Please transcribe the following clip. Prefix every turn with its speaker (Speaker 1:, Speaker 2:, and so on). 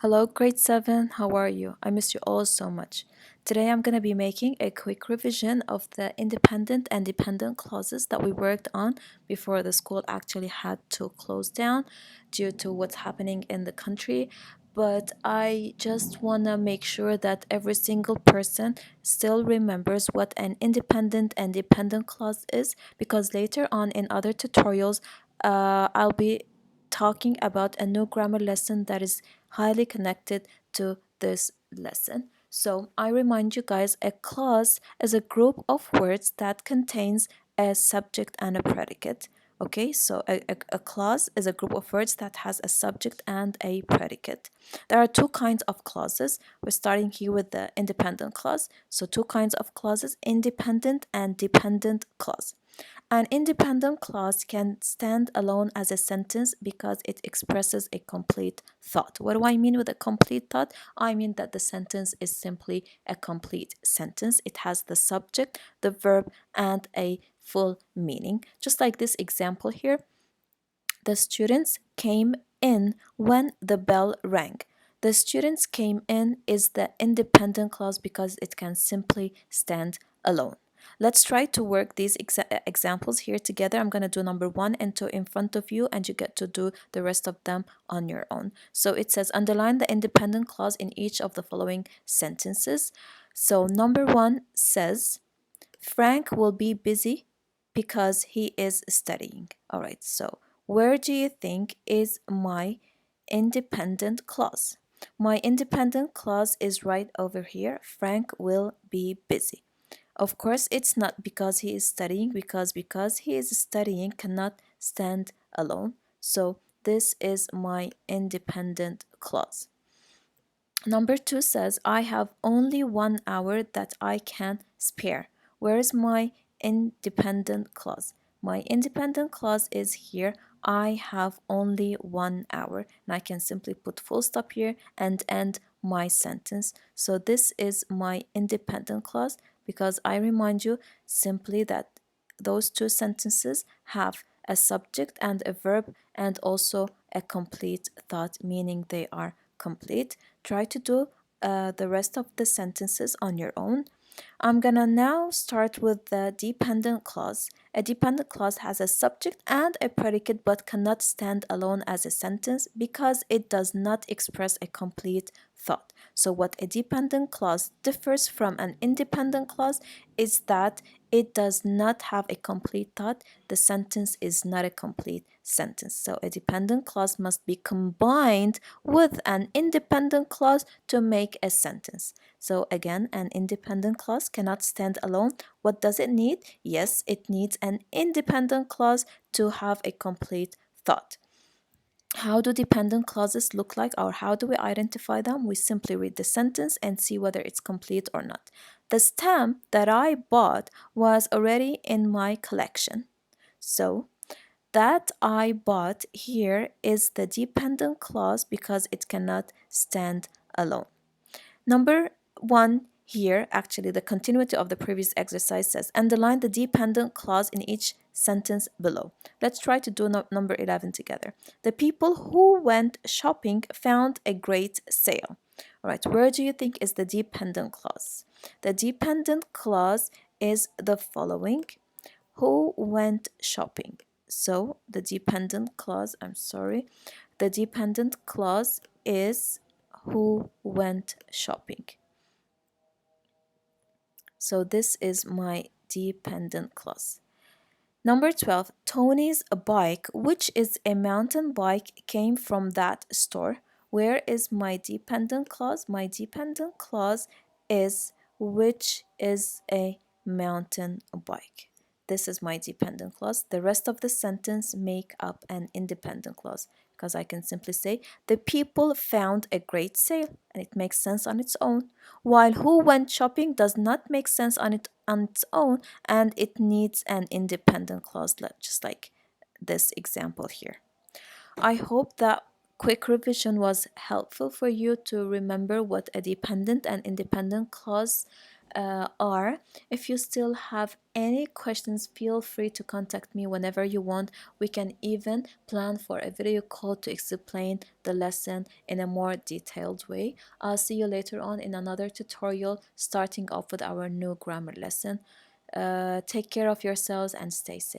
Speaker 1: Hello, grade 7. How are you? I miss you all so much. Today I'm going to be making a quick revision of the independent and dependent clauses that we worked on before the school actually had to close down due to what's happening in the country. But I just want to make sure that every single person still remembers what an independent and dependent clause is, because later on in other tutorials, I'll be talking about a new grammar lesson that is highly connected to this lesson. So I remind you guys, a clause is a group of words that contains a subject and a predicate. Okay, so a clause is a group of words that has a subject and a predicate. There are two kinds of clauses. We're starting here with the independent clause. So two kinds of clauses, independent and dependent clause. An independent clause can stand alone as a sentence because it expresses a complete thought. What do I mean with a complete thought? I mean that the sentence is simply a complete sentence. It has the subject, the verb, and a full meaning. Just like this example here, the students came in when the bell rang. The students came in is the independent clause because it can simply stand alone. Let's try to work these examples here together. I'm going to do number 1 and 2 in front of you, and you get to do the rest of them on your own. So it says underline the independent clause in each of the following sentences. So number 1 says, Frank will be busy because he is studying. All right, so where do you think is my independent clause? My independent clause is right over here. Frank will be busy. Of course, it's not because he is studying, because he is studying cannot stand alone. So this is my independent clause. Number 2 says, I have only 1 hour that I can spare. Where is my independent clause? My independent clause is here. I have only 1 hour. And I can simply put full stop here and end my sentence. So this is my independent clause because I remind you simply that those two sentences have a subject and a verb and also a complete thought, meaning they are complete. Try to do the rest of the sentences on your own. I'm gonna now start with the dependent clause. A dependent clause has a subject and a predicate but cannot stand alone as a sentence because it does not express a complete thought. So what a dependent clause differs from an independent clause is that it does not have a complete thought. The sentence is not a complete sentence. So a dependent clause must be combined with an independent clause to make a sentence. So again, an independent clause cannot stand alone. What does it need? Yes, it needs an independent clause to have a complete thought. How do dependent clauses look like, or how do we identify them? We simply read the sentence and see whether it's complete or not. The stamp that I bought was already in my collection. So that I bought here is the dependent clause because it cannot stand alone. Number 1 here, actually, the continuity of the previous exercise says, underline the dependent clause in each sentence below. Let's try to do number 11 together. The people who went shopping found a great sale. All right, where do you think is the dependent clause? The dependent clause is the following. Who went shopping? So the dependent clause, the dependent clause is who went shopping. So this is my dependent clause. Number 12, Tony's bike, which is a mountain bike, came from that store. Where is my dependent clause? My dependent clause is which is a mountain bike. This is my dependent clause. The rest of the sentence make up an independent clause because I can simply say the people found a great sale and it makes sense on its own, while who went shopping does not make sense on its own and it needs an independent clause, just like this example here. I hope that quick revision was helpful for you to remember what a dependent and independent clause are. If you still have any questions, feel free to contact me whenever you want. We can even plan for a video call to explain the lesson in a more detailed way. I'll see you later on in another tutorial, starting off with our new grammar lesson. Take care of yourselves and stay safe.